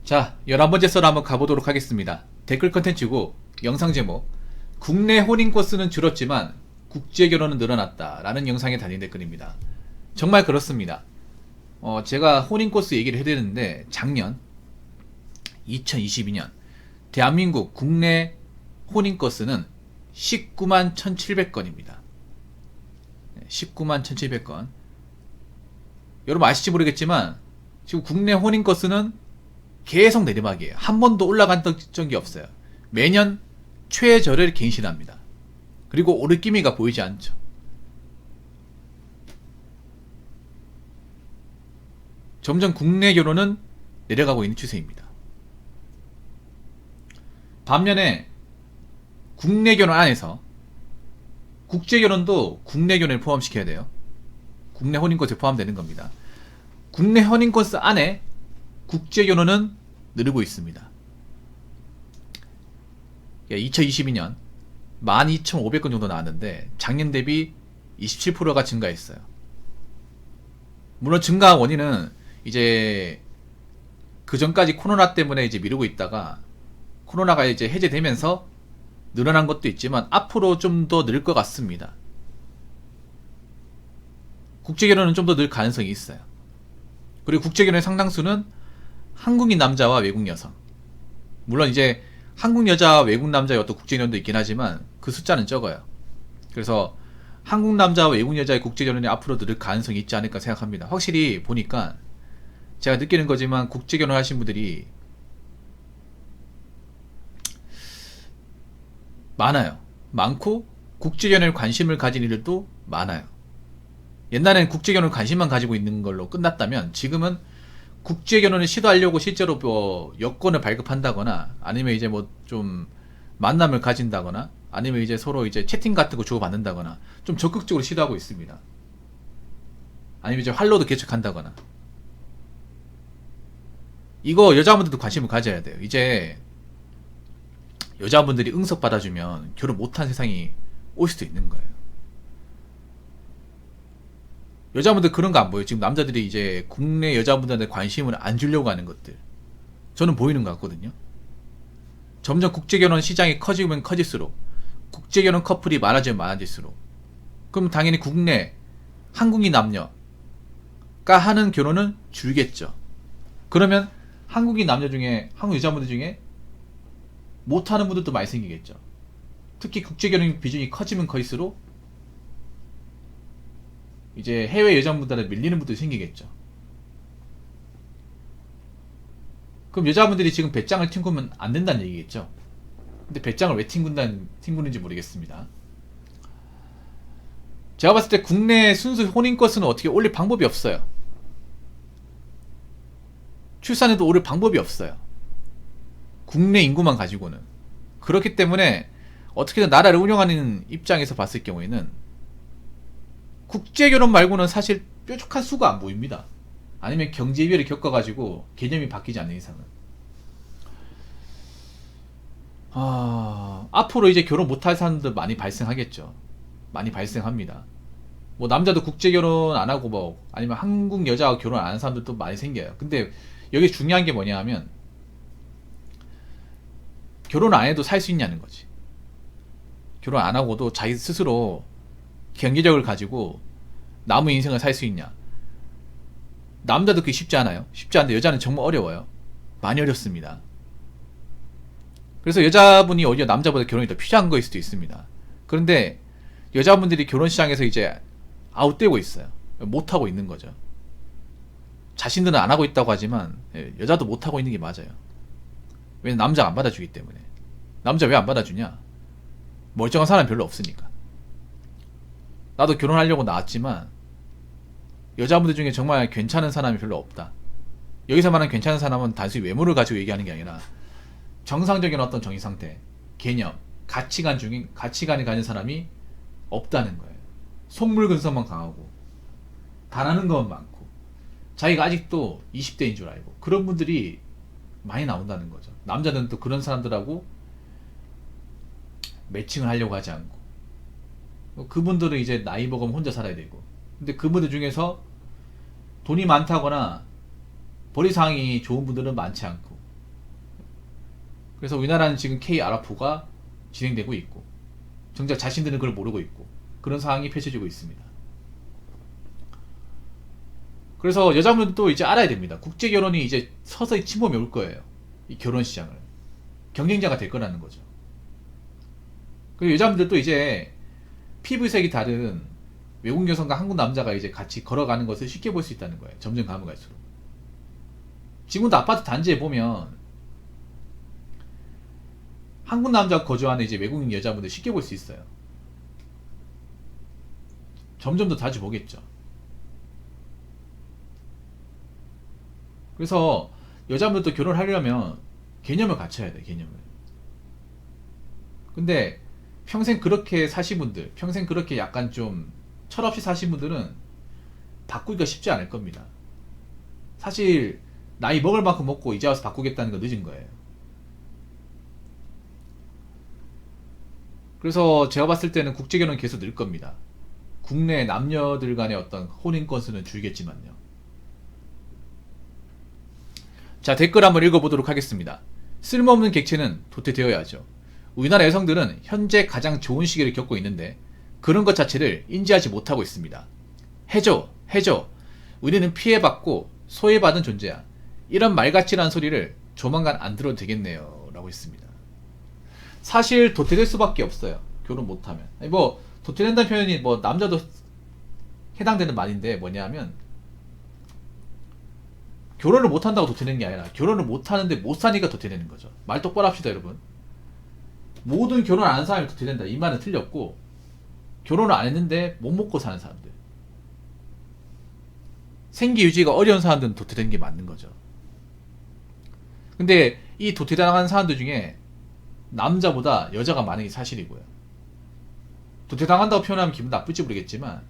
자, 11번째 썰 한번 가보도록 하겠습니다. 댓글 컨텐츠고 영상 제목 국내 혼인건수는 줄었지만 국제결혼은 늘어났다 라는 영상에 달린 댓글입니다. 정말 그렇습니다. 제가 혼인건수 얘기를 해드렸는데 작년 2022년 대한민국 국내 혼인건수는 19만 1700건입니다. 19만 1700건. 여러분 아실지 모르겠지만 지금 국내 혼인건수는 계속 내리막이에요. 한 번도 올라간 적이 없어요. 매년 최저를 갱신합니다. 그리고 오르기미가 보이지 않죠. 점점 국내 결혼은 내려가고 있는 추세입니다. 반면에 국내 결혼 안에서 국제 결혼도 국내 결혼을 포함시켜야 돼요. 국내 혼인건수에 포함되는 겁니다. 국내 혼인건수 안에 국제 결혼은 늘고 있습니다. 2022년 12,500건 정도 나왔는데 작년 대비 27%가 증가했어요. 물론 증가 원인은 이제 그 전까지 코로나 때문에 이제 미루고 있다가 코로나가 이제 해제되면서 늘어난 것도 있지만 앞으로 좀 더 늘 것 같습니다. 국제 결혼은 좀 더 늘 가능성이 있어요. 그리고 국제 결혼의 상당수는 한국인 남자와 외국 여성. 물론 이제 한국 여자와 외국 남자의 어떤 국제 결혼도 있긴 하지만 그 숫자는 적어요. 그래서 한국 남자와 외국 여자의 국제 결혼이 앞으로 늘 가능성이 있지 않을까 생각합니다. 확실히 보니까 제가 느끼는 거지만 국제 결혼 하신 분들이 많아요. 많고 국제 결혼에 관심을 가진 이들도 많아요. 옛날에는 국제 결혼 관심만 가지고 있는 걸로 끝났다면 지금은 국제 결혼을 시도하려고 실제로 뭐 여권을 발급한다거나 아니면 이제 뭐 좀 만남을 가진다거나 아니면 이제 서로 이제 채팅 같은 거 주고받는다거나 좀 적극적으로 시도하고 있습니다. 아니면 이제 활로도 개척한다거나. 이거 여자분들도 관심을 가져야 돼요. 이제 여자분들이 응석 받아주면 결혼 못한 세상이 올 수도 있는 거예요. 여자분들 그런 거 안 보여요. 지금 남자들이 이제 국내 여자분들한테 관심을 안 주려고 하는 것들. 저는 보이는 것 같거든요. 점점 국제결혼 시장이 커지면 커질수록 국제결혼 커플이 많아지면 많아질수록 그럼 당연히 국내 한국인 남녀가 하는 결혼은 줄겠죠. 그러면 한국인 남녀 중에 한국 여자분들 중에 못하는 분들도 많이 생기겠죠. 특히 국제결혼 비중이 커지면 커질수록 이제 해외 여자분들한테 밀리는 분들이 생기겠죠. 그럼 여자분들이 지금 배짱을 튕기면 안 된다는 얘기겠죠. 근데 배짱을 왜 튕기는지 모르겠습니다. 제가 봤을 때 국내 순수 혼인건수는 어떻게 올릴 방법이 없어요. 출산에도 오를 방법이 없어요. 국내 인구만 가지고는. 그렇기 때문에 어떻게든 나라를 운영하는 입장에서 봤을 경우에는 국제결혼 말고는 사실 뾰족한 수가 안 보입니다. 아니면 경제위기를 겪어가지고 개념이 바뀌지 않는 이상은. 앞으로 이제 결혼 못할 사람들 많이 발생하겠죠. 많이 발생합니다. 뭐 남자도 국제결혼 안 하고 뭐 아니면 한국 여자와 결혼 안 하는 사람들도 많이 생겨요. 근데 여기 중요한 게 뭐냐 하면 결혼 안 해도 살 수 있냐는 거지. 결혼 안 하고도 자기 스스로 경제력을 가지고 남의 인생을 살 수 있냐. 남자도 그게 쉽지 않아요. 쉽지 않은데 여자는 정말 어려워요. 많이 어렵습니다. 그래서 여자분이 오히려 남자보다 결혼이 더 필요한 거일 수도 있습니다. 그런데 여자분들이 결혼 시장에서 이제 아웃되고 있어요. 못하고 있는 거죠. 자신들은 안 하고 있다고 하지만 여자도 못하고 있는 게 맞아요. 왜냐면 남자가 안 받아주기 때문에. 남자 왜 안 받아주냐? 멀쩡한 사람이 별로 없으니까. 나도 결혼하려고 나왔지만 여자분들 중에 정말 괜찮은 사람이 별로 없다. 여기서 말하는 괜찮은 사람은 단순히 외모를 가지고 얘기하는 게 아니라 정상적인 어떤 정의상태, 개념, 가치관을 가진 사람이 없다는 거예요. 속물근성만 강하고 바라는 것만 많고 자기가 아직도 20대인 줄 알고 그런 분들이 많이 나온다는 거죠. 남자들은 또 그런 사람들하고 매칭을 하려고 하지 않고 그분들은 이제 나이 먹으면 혼자 살아야 되고 근데 그분들 중에서 돈이 많다거나 벌이상이 좋은 분들은 많지 않고 그래서 우리나라는 지금 K-RF가 진행되고 있고 정작 자신들은 그걸 모르고 있고 그런 상황이 펼쳐지고 있습니다. 그래서 여자분들도 이제 알아야 됩니다. 국제결혼이 이제 서서히 침범이 올 거예요. 이 결혼 시장을. 경쟁자가 될 거라는 거죠. 그리고 여자분들도 이제 피부색이 다른 외국 여성과 한국 남자가 이제 같이 걸어가는 것을 쉽게 볼 수 있다는 거예요. 점점 가면 갈수록. 지금도 아파트 단지에 보면 한국 남자가 거주하는 이제 외국인 여자분들 쉽게 볼 수 있어요. 점점 더 자주 보겠죠. 그래서 여자분들도 결혼하려면 개념을 갖춰야 돼, 개념을. 근데 평생 그렇게 사신 분들, 평생 그렇게 약간 좀 철없이 사신 분들은 바꾸기가 쉽지 않을 겁니다. 사실 나이 먹을 만큼 먹고 이제 와서 바꾸겠다는 거 늦은 거예요. 그래서 제가 봤을 때는 국제결혼 계속 늘 겁니다. 국내 남녀들 간의 어떤 혼인 건수는 줄겠지만요. 자, 댓글 한번 읽어보도록 하겠습니다. 쓸모없는 객체는 도태되어야죠. 우리나라 여성들은 현재 가장 좋은 시기를 겪고 있는데 그런 것 자체를 인지하지 못하고 있습니다. 해줘, 해줘. 우리는 피해받고 소외받은 존재야. 이런 말같지라는 소리를 조만간 안 들어도 되겠네요. 라고 했습니다. 사실 도태될 수밖에 없어요. 결혼 못하면. 뭐 도태된다는 표현이 뭐 남자도 해당되는 말인데 뭐냐면 결혼을 못한다고 도태되는 게 아니라 결혼을 못하는데 못 사니까 도태되는 거죠. 말 똑바로 합시다, 여러분. 모든 결혼 안 하는 사람이 도태된다. 이 말은 틀렸고 결혼을 안 했는데 못 먹고 사는 사람들, 생계 유지가 어려운 사람들은 도태되는 게 맞는 거죠. 근데 이 도태당하는 사람들 중에 남자보다 여자가 많은 게 사실이고요. 도태당한다고 표현하면 기분 나쁠지 모르겠지만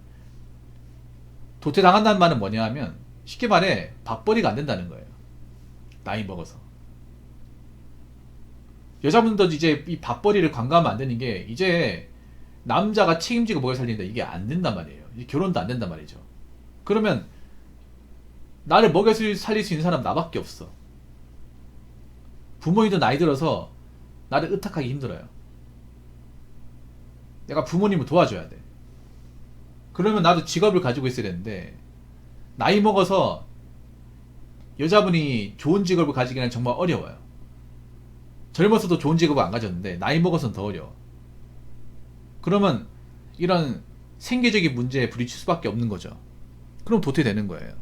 도태당한다는 말은 뭐냐 하면 쉽게 말해 밥벌이가 안 된다는 거예요. 나이 먹어서. 여자분들도 이제 이 밥벌이를 관가하면 안 되는 게 이제 남자가 책임지고 먹여 살린다, 이게 안 된단 말이에요. 이제 결혼도 안 된단 말이죠. 그러면 나를 먹여 살릴 수 있는 사람 나밖에 없어. 부모님도 나이 들어서 나를 의탁하기 힘들어요. 내가 부모님을 도와줘야 돼. 그러면 나도 직업을 가지고 있어야 되는데 나이 먹어서 여자분이 좋은 직업을 가지기는 정말 어려워요. 젊어서도 좋은 직업을 안 가졌는데 나이 먹어서는 더 어려워. 그러면 이런 생계적인 문제에 부딪힐 수밖에 없는 거죠. 그럼 도태되는 거예요.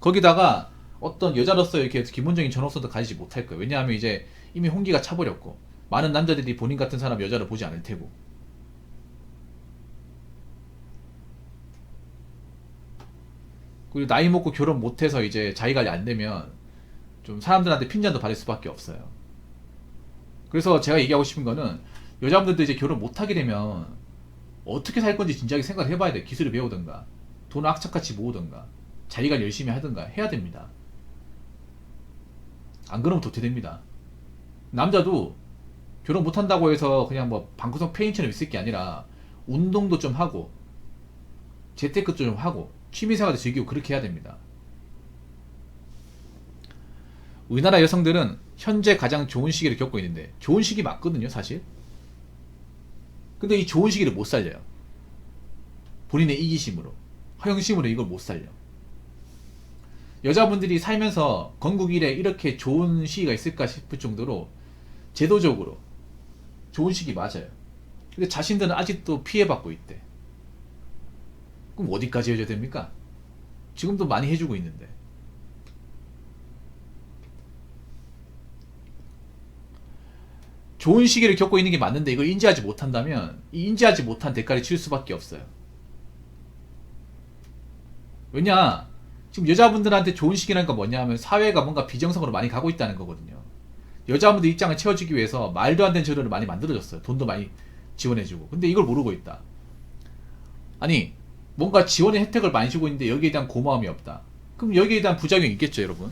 거기다가 어떤 여자로서 이렇게 기본적인 전업성도 가지지 못할 거예요. 왜냐하면 이제 이미 홍기가 차버렸고 많은 남자들이 본인 같은 사람 여자를 보지 않을 테고. 그리고 나이 먹고 결혼 못해서 이제 자기 관리 안 되면 좀 사람들한테 핀잔도 받을 수밖에 없어요. 그래서 제가 얘기하고 싶은 거는 여자분들도 이제 결혼 못하게 되면 어떻게 살 건지 진작에 생각을 해봐야 돼. 기술을 배우든가 돈을 악착같이 모으든가 자기가 열심히 하든가 해야 됩니다. 안 그러면 도태됩니다. 남자도 결혼 못한다고 해서 그냥 뭐 방구석 페인처럼 있을 게 아니라 운동도 좀 하고 재테크도 좀 하고 취미생활도 즐기고 그렇게 해야 됩니다. 우리나라 여성들은 현재 가장 좋은 시기를 겪고 있는데 좋은 시기 맞거든요, 사실. 근데 이 좋은 시기를 못 살려요. 본인의 이기심으로, 허영심으로 이걸 못 살려. 여자분들이 살면서 건국 이래 이렇게 좋은 시기가 있을까 싶을 정도로 제도적으로 좋은 시기 맞아요. 근데 자신들은 아직도 피해받고 있대. 그럼 어디까지 해줘야 됩니까? 지금도 많이 해주고 있는데. 좋은 시기를 겪고 있는 게 맞는데 이걸 인지하지 못한다면 이 인지하지 못한 대가를 치를 수밖에 없어요. 왜냐, 지금 여자분들한테 좋은 시기라니까 뭐냐 하면 사회가 뭔가 비정상으로 많이 가고 있다는 거거든요. 여자분들 입장을 채워주기 위해서 말도 안 되는 제도를 많이 만들어줬어요. 돈도 많이 지원해주고. 근데 이걸 모르고 있다. 아니, 뭔가 지원의 혜택을 많이 주고 있는데 여기에 대한 고마움이 없다. 그럼 여기에 대한 부작용이 있겠죠, 여러분.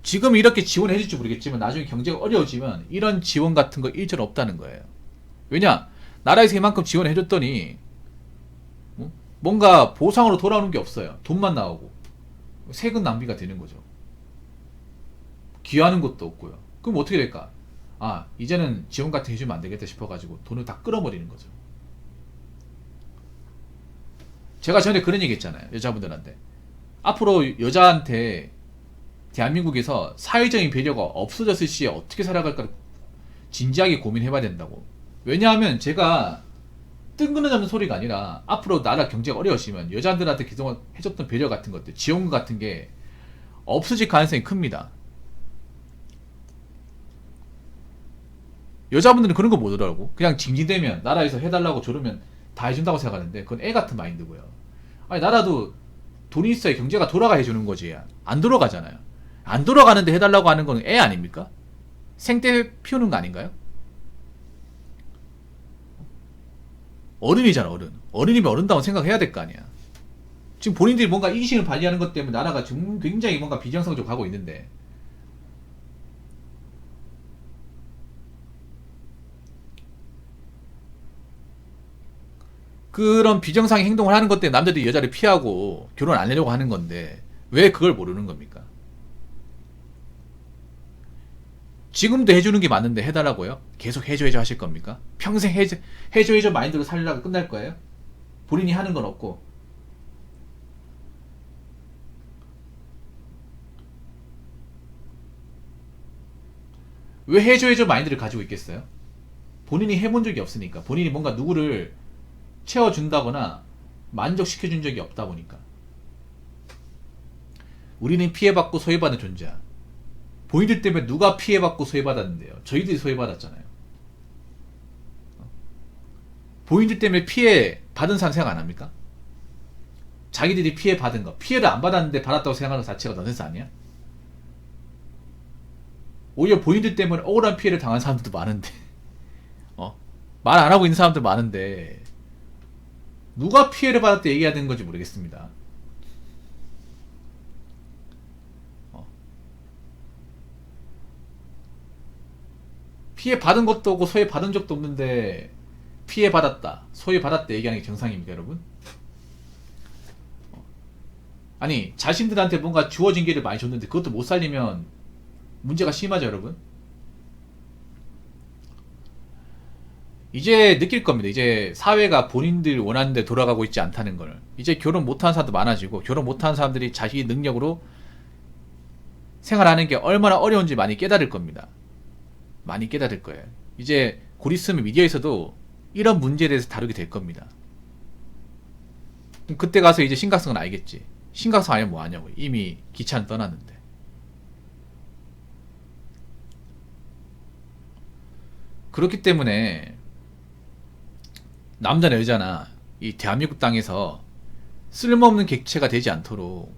지금 이렇게 지원해줄지 모르겠지만 나중에 경제가 어려워지면 이런 지원 같은 거 일절 없다는 거예요. 왜냐, 나라에서 이만큼 지원해줬더니 뭔가 보상으로 돌아오는 게 없어요. 돈만 나오고. 세금 낭비가 되는 거죠. 기여하는 것도 없고요. 그럼 어떻게 될까? 아, 이제는 지원 같은 거 해주면 안 되겠다 싶어가지고 돈을 다 끌어버리는 거죠. 제가 전에 그런 얘기 했잖아요. 여자분들한테. 앞으로 여자한테 대한민국에서 사회적인 배려가 없어졌을 시에 어떻게 살아갈까 진지하게 고민해봐야 된다고. 왜냐하면 제가 뜬금없는 소리가 아니라 앞으로 나라 경제가 어려워지면 여자들한테 그동안 해줬던 배려 같은 것들, 지원금 같은 게 없어질 가능성이 큽니다. 여자분들은 그런 거 모르더라고. 그냥 징징대면 나라에서 해달라고 조르면 다 해준다고 생각하는데 그건 애 같은 마인드고요. 아니, 나라도 돈이 있어야 경제가 돌아가 해주는 거지. 안 돌아가잖아요. 안 돌아가는데 해달라고 하는 건 애 아닙니까? 생떼 피우는 거 아닌가요? 어른이잖아, 어른. 어른이면 어른다고 생각해야 될 거 아니야. 지금 본인들이 뭔가 이기심을 발휘하는 것 때문에 나라가 지금 굉장히 뭔가 비정상적으로 가고 있는데, 그런 비정상의 행동을 하는 것 때문에 남자들이 여자를 피하고 결혼 안 하려고 하는 건데 왜 그걸 모르는 겁니까? 지금도 해주는 게 맞는데 해달라고요? 계속 해줘 하실 겁니까? 평생 해줘 마인드로 살려고 끝날 거예요? 본인이 하는 건 없고. 왜 해줘 마인드를 가지고 있겠어요? 본인이 해본 적이 없으니까. 본인이 뭔가 누구를 채워준다거나 만족시켜준 적이 없다 보니까. 우리는 피해받고 소외받는 존재야. 본인들 때문에 누가 피해받고 소외받았는데요? 저희들이 소외받았잖아요. 본인들 때문에 피해받은 사람 생각 안 합니까? 자기들이 피해받은 거, 피해를 안 받았는데 받았다고 생각하는 것 자체가 넌센스 아니야? 오히려 본인들 때문에 억울한 피해를 당한 사람들도 많은데 말 안 하고 있는 사람들 많은데 누가 피해를 받았다 얘기해야 되는 건지 모르겠습니다. 피해 받은 것도 없고 소외 받은 적도 없는데 피해 받았다, 소외 받았다 얘기하는 게 정상입니까, 여러분? 아니, 자신들한테 뭔가 주어진 길을 많이 줬는데 그것도 못 살리면 문제가 심하죠, 여러분? 이제 느낄 겁니다. 이제 사회가 본인들 원하는 데 돌아가고 있지 않다는 걸. 이제 결혼 못하는 사람도 많아지고 결혼 못하는 사람들이 자기 능력으로 생활하는 게 얼마나 어려운지 많이 깨달을 겁니다. 많이 깨달을 거예요. 이제 곧 있으면 미디어에서도 이런 문제에 대해서 다루게 될 겁니다. 그때 가서 이제 심각성은 알겠지. 심각성 아니면 뭐하냐고. 이미 기차는 떠났는데. 그렇기 때문에 남자나 여자나 이 대한민국 땅에서 쓸모없는 객체가 되지 않도록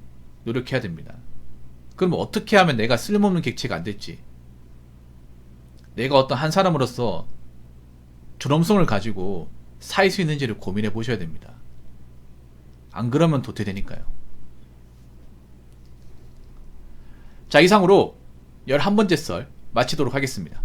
노력해야 됩니다. 그럼 어떻게 하면 내가 쓸모없는 객체가 안 될지, 내가 어떤 한 사람으로서 존엄성을 가지고 살 수 있는지를 고민해 보셔야 됩니다. 안 그러면 도태되니까요. 자, 이상으로 11번째 썰 마치도록 하겠습니다.